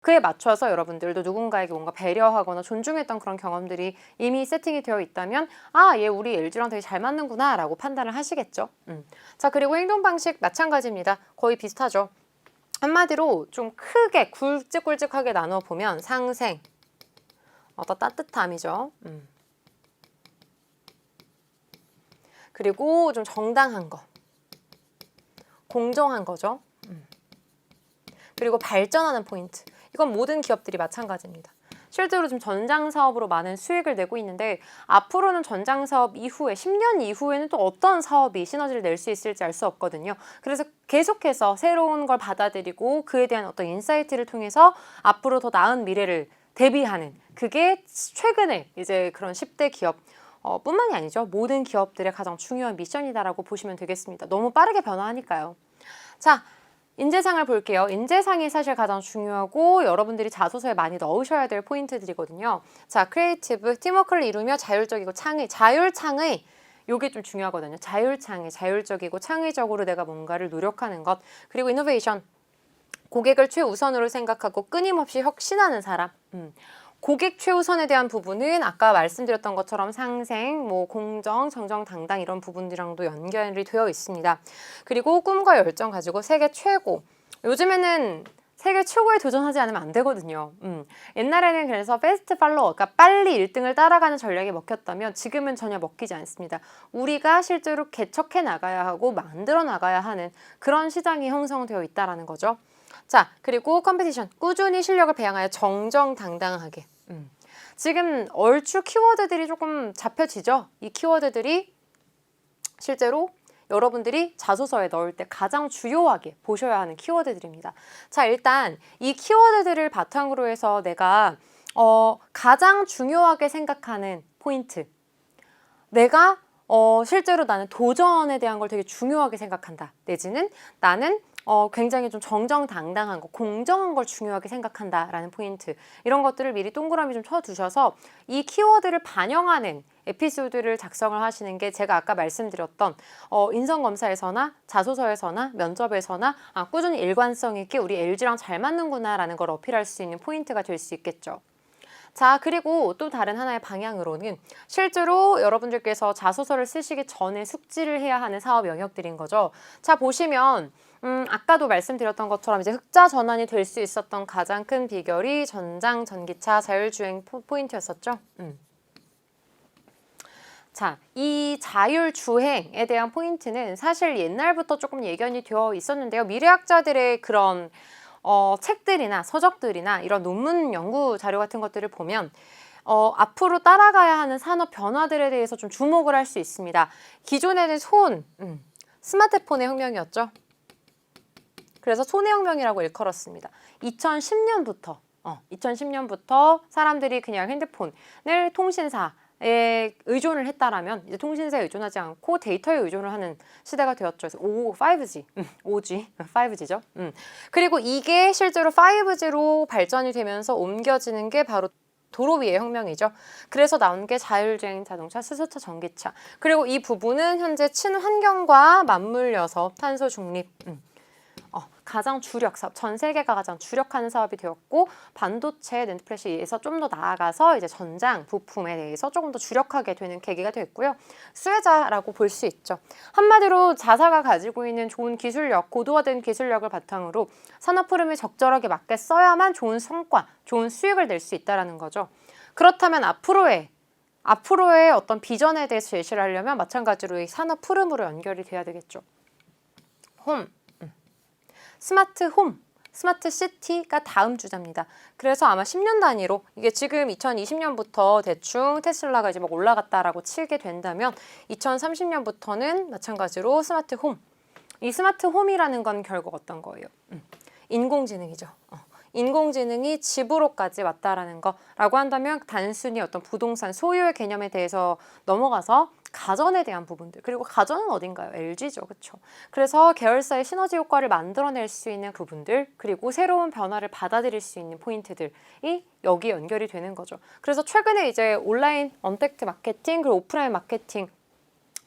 그에 맞춰서 여러분들도 누군가에게 뭔가 배려하거나 존중했던 그런 경험들이 이미 세팅이 되어 있다면 아, 얘 우리 LG랑 되게 잘 맞는구나 라고 판단을 하시겠죠. 자, 그리고 행동 방식 마찬가지입니다. 거의 비슷하죠. 한마디로 좀 크게 굵직굵직하게 나눠보면 상생, 어떤 따뜻함이죠. 그리고 좀 정당한 거, 공정한 거죠. 그리고 발전하는 포인트. 이건 모든 기업들이 마찬가지입니다. 실제로 지금 전장 사업으로 많은 수익을 내고 있는데 앞으로는 전장 사업 이후에 10년 이후에는 또 어떤 사업이 시너지를 낼 수 있을지 알 수 없거든요. 그래서 계속해서 새로운 걸 받아들이고 그에 대한 어떤 인사이트를 통해서 앞으로 더 나은 미래를 대비하는 그게 최근에 이제 그런 10대 기업 뿐만이 아니죠. 모든 기업들의 가장 중요한 미션이다라고 보시면 되겠습니다. 너무 빠르게 변화하니까요. 자, 인재상을 볼게요. 인재상이 사실 가장 중요하고 여러분들이 자소서에 많이 넣으셔야 될 포인트들이거든요. 자, 크리에이티브, 팀워크를 이루며 자율적이고 창의, 자율창의 요게 좀 중요하거든요. 자율창의, 자율적이고 창의적으로 내가 뭔가를 노력하는 것. 그리고 이노베이션, 고객을 최우선으로 생각하고 끊임없이 혁신하는 사람. 고객 최우선에 대한 부분은 아까 말씀드렸던 것처럼 상생, 뭐 공정, 정정당당 이런 부분들이랑도 연결이 되어 있습니다. 그리고 꿈과 열정 가지고 세계 최고. 요즘에는 세계 최고에 도전하지 않으면 안 되거든요. 옛날에는 그래서 패스트 팔로워, 그러니까 빨리 1등을 따라가는 전략이 먹혔다면 지금은 전혀 먹히지 않습니다. 우리가 실제로 개척해 나가야 하고 만들어 나가야 하는 그런 시장이 형성되어 있다는 거죠. 자, 그리고 컴피티션. 꾸준히 실력을 배양하여 정정당당하게. 지금 얼추 키워드들이 조금 잡혀지죠? 이 키워드들이 실제로 여러분들이 자소서에 넣을 때 가장 주요하게 보셔야 하는 키워드들입니다. 자, 일단 이 키워드들을 바탕으로 해서 내가 가장 중요하게 생각하는 포인트. 내가 실제로 나는 도전에 대한 걸 되게 중요하게 생각한다. 내지는 나는 굉장히 좀 정정당당한 거, 공정한 걸 중요하게 생각한다라는 포인트. 이런 것들을 미리 동그라미 좀 쳐두셔서 이 키워드를 반영하는 에피소드를 작성을 하시는 게 제가 아까 말씀드렸던 인성검사에서나 자소서에서나 면접에서나 꾸준히 일관성 있게 우리 LG랑 잘 맞는구나라는 걸 어필할 수 있는 포인트가 될 수 있겠죠. 자, 그리고 또 다른 하나의 방향으로는 실제로 여러분들께서 자소서를 쓰시기 전에 숙지를 해야 하는 사업 영역들인 거죠. 자, 보시면 아까도 말씀드렸던 것처럼 이제 흑자 전환이 될 수 있었던 가장 큰 비결이 전장, 전기차, 자율주행 포인트였었죠. 자, 이 자율주행에 대한 포인트는 사실 옛날부터 조금 예견이 되어 있었는데요. 미래학자들의 그런 책들이나 서적들이나 이런 논문 연구 자료 같은 것들을 보면 앞으로 따라가야 하는 산업 변화들에 대해서 좀 주목을 할 수 있습니다. 기존에는 스마트폰의 혁명이었죠. 그래서 손의 혁명이라고 일컬었습니다. 2010년부터 사람들이 그냥 핸드폰을 통신사에 의존을 했다라면 이제 통신사에 의존하지 않고 데이터에 의존을 하는 시대가 되었죠. 그래서 5G, 5G죠. 그리고 이게 실제로 5G로 발전이 되면서 옮겨지는 게 바로 도로 위의 혁명이죠. 그래서 나온 게 자율주행 자동차, 수소차, 전기차. 그리고 이 부분은 현재 친환경과 맞물려서 탄소 중립, 가장 주력 사업, 전 세계가 가장 주력하는 사업이 되었고 반도체, 낸드플래시에서 좀 더 나아가서 이제 전장 부품에 대해서 조금 더 주력하게 되는 계기가 됐고요. 수혜자라고 볼 수 있죠. 한마디로 자사가 가지고 있는 좋은 기술력, 고도화된 기술력을 바탕으로 산업 흐름에 적절하게 맞게 써야만 좋은 성과, 좋은 수익을 낼 수 있다는 거죠. 그렇다면 앞으로의 어떤 비전에 대해서 제시를 하려면 마찬가지로 이 산업 흐름으로 연결이 돼야 되겠죠. 스마트 홈, 스마트 시티가 다음 주자입니다. 그래서 아마 10년 단위로 이게 지금 2020년부터 대충 테슬라가 이제 막 올라갔다라고 치게 된다면 2030년부터는 마찬가지로 스마트 홈. 이 스마트 홈이라는 건 결국 어떤 거예요? 인공지능이죠. 인공지능이 집으로까지 왔다라는 거라고 한다면 단순히 어떤 부동산 소유의 개념에 대해서 넘어가서 가전에 대한 부분들, 그리고 가전은 어딘가요? LG죠. 그렇죠? 그래서 계열사의 시너지 효과를 만들어낼 수 있는 부분들, 그리고 새로운 변화를 받아들일 수 있는 포인트들이 여기 연결이 되는 거죠. 그래서 최근에 이제 온라인 언택트 마케팅, 그리고 오프라인 마케팅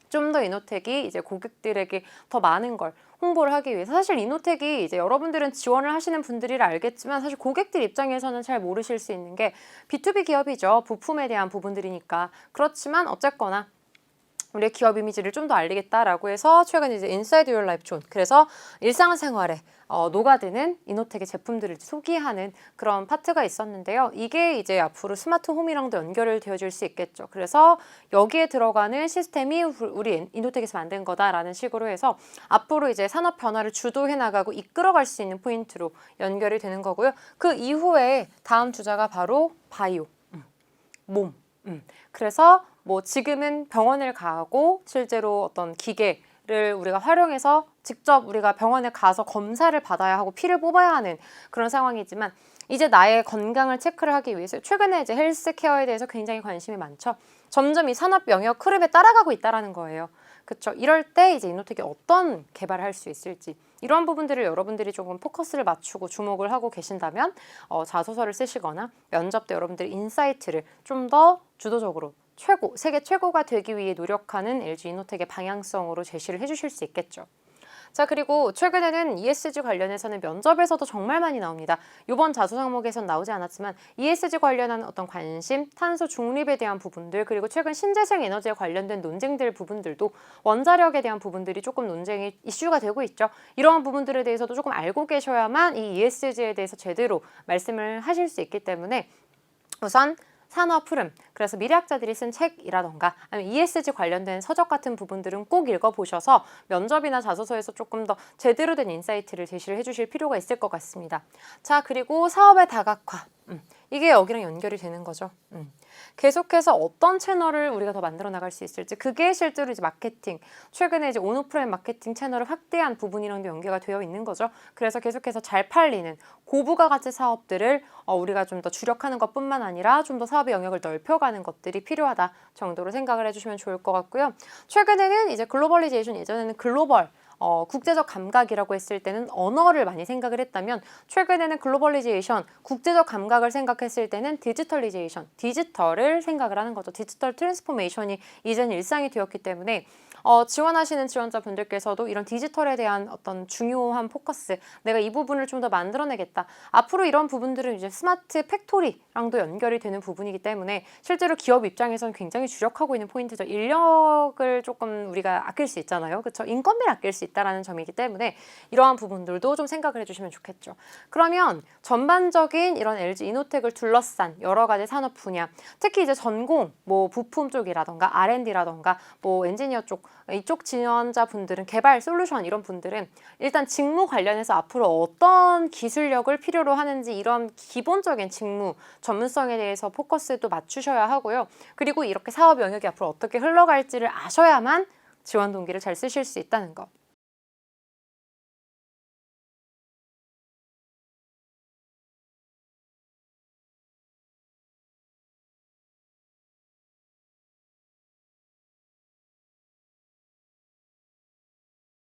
좀 더 이노텍이 이제 고객들에게 더 많은 걸 홍보를 하기 위해서. 사실 이노텍이 이제 여러분들은 지원을 하시는 분들이라 알겠지만 사실 고객들 입장에서는 잘 모르실 수 있는 게 B2B 기업이죠. 부품에 대한 부분들이니까. 그렇지만 어쨌거나 우리의 기업 이미지를 좀 더 알리겠다라고 해서 최근에 이제 인사이드 유어 라이프 존, 그래서 일상생활에 녹아드는 이노텍의 제품들을 소개하는 그런 파트가 있었는데요. 이게 이제 앞으로 스마트 홈이랑도 연결을 되어질 수 있겠죠. 그래서 여기에 들어가는 시스템이 우리 이노텍에서 만든 거다라는 식으로 해서 앞으로 이제 산업 변화를 주도해 나가고 이끌어갈 수 있는 포인트로 연결이 되는 거고요. 그 이후에 다음 주자가 바로 바이오, 몸. 그래서 뭐 지금은 병원을 가고 실제로 어떤 기계를 우리가 활용해서 직접 우리가 병원에 가서 검사를 받아야 하고 피를 뽑아야 하는 그런 상황이지만 이제 나의 건강을 체크를 하기 위해서 최근에 이제 헬스케어에 대해서 굉장히 관심이 많죠. 점점 이 산업 영역 흐름에 따라가고 있다라는 거예요. 그렇죠. 이럴 때 이제 이노텍이 어떤 개발을 할 수 있을지 이런 부분들을 여러분들이 조금 포커스를 맞추고 주목을 하고 계신다면 자소서를 쓰시거나 면접 때 여러분들이 인사이트를 좀 더 주도적으로 세계 최고가 되기 위해 노력하는 LG 이노텍의 방향성으로 제시를 해주실 수 있겠죠. 자, 그리고 최근에는 ESG 관련해서는 면접에서도 정말 많이 나옵니다. 이번 자소 항목에선 나오지 않았지만 ESG 관련한 어떤 관심, 탄소 중립에 대한 부분들, 그리고 최근 신재생 에너지에 관련된 논쟁들 부분들도 원자력에 대한 부분들이 조금 논쟁이 이슈가 되고 있죠. 이러한 부분들에 대해서도 조금 알고 계셔야만 이 ESG에 대해서 제대로 말씀을 하실 수 있기 때문에 우선 산업 흐름, 그래서 미래학자들이 쓴 책이라던가 아니면 ESG 관련된 서적 같은 부분들은 꼭 읽어보셔서 면접이나 자소서에서 조금 더 제대로 된 인사이트를 제시를 해주실 필요가 있을 것 같습니다. 자, 그리고 사업의 다각화. 이게 여기랑 연결이 되는 거죠. 계속해서 어떤 채널을 우리가 더 만들어 나갈 수 있을지, 그게 실제로 이제 마케팅, 최근에 이제 온오프라인 마케팅 채널을 확대한 부분이랑도 연계가 되어 있는 거죠. 그래서 계속해서 잘 팔리는 고부가 가치 사업들을 우리가 좀 더 주력하는 것뿐만 아니라 좀 더 사업의 영역을 넓혀가는 것들이 필요하다 정도로 생각을 해주시면 좋을 것 같고요. 최근에는 이제 글로벌리제이션, 예전에는 글로벌 국제적 감각이라고 했을 때는 언어를 많이 생각을 했다면 최근에는 글로벌리제이션, 국제적 감각을 생각했을 때는 디지털리제이션, 디지털을 생각을 하는 거죠. 디지털 트랜스포메이션이 이제는 일상이 되었기 때문에 지원하시는 지원자분들께서도 이런 디지털에 대한 어떤 중요한 포커스, 내가 이 부분을 좀 더 만들어내겠다. 앞으로 이런 부분들은 이제 스마트 팩토리랑도 연결이 되는 부분이기 때문에 실제로 기업 입장에서는 굉장히 주력하고 있는 포인트죠. 인력을 조금 우리가 아낄 수 있잖아요. 그렇죠? 인건비를 아낄 수 있다는 점이기 때문에 이러한 부분들도 좀 생각을 해주시면 좋겠죠. 그러면 전반적인 이런 LG 이노텍을 둘러싼 여러 가지 산업 분야, 특히 이제 전공, 뭐 부품 쪽이라던가 R&D라던가 뭐 엔지니어 쪽, 이쪽 지원자분들은 개발, 솔루션 이런 분들은 일단 직무 관련해서 앞으로 어떤 기술력을 필요로 하는지 이런 기본적인 직무, 전문성에 대해서 포커스도 맞추셔야 하고요. 그리고 이렇게 사업 영역이 앞으로 어떻게 흘러갈지를 아셔야만 지원 동기를 잘 쓰실 수 있다는 거.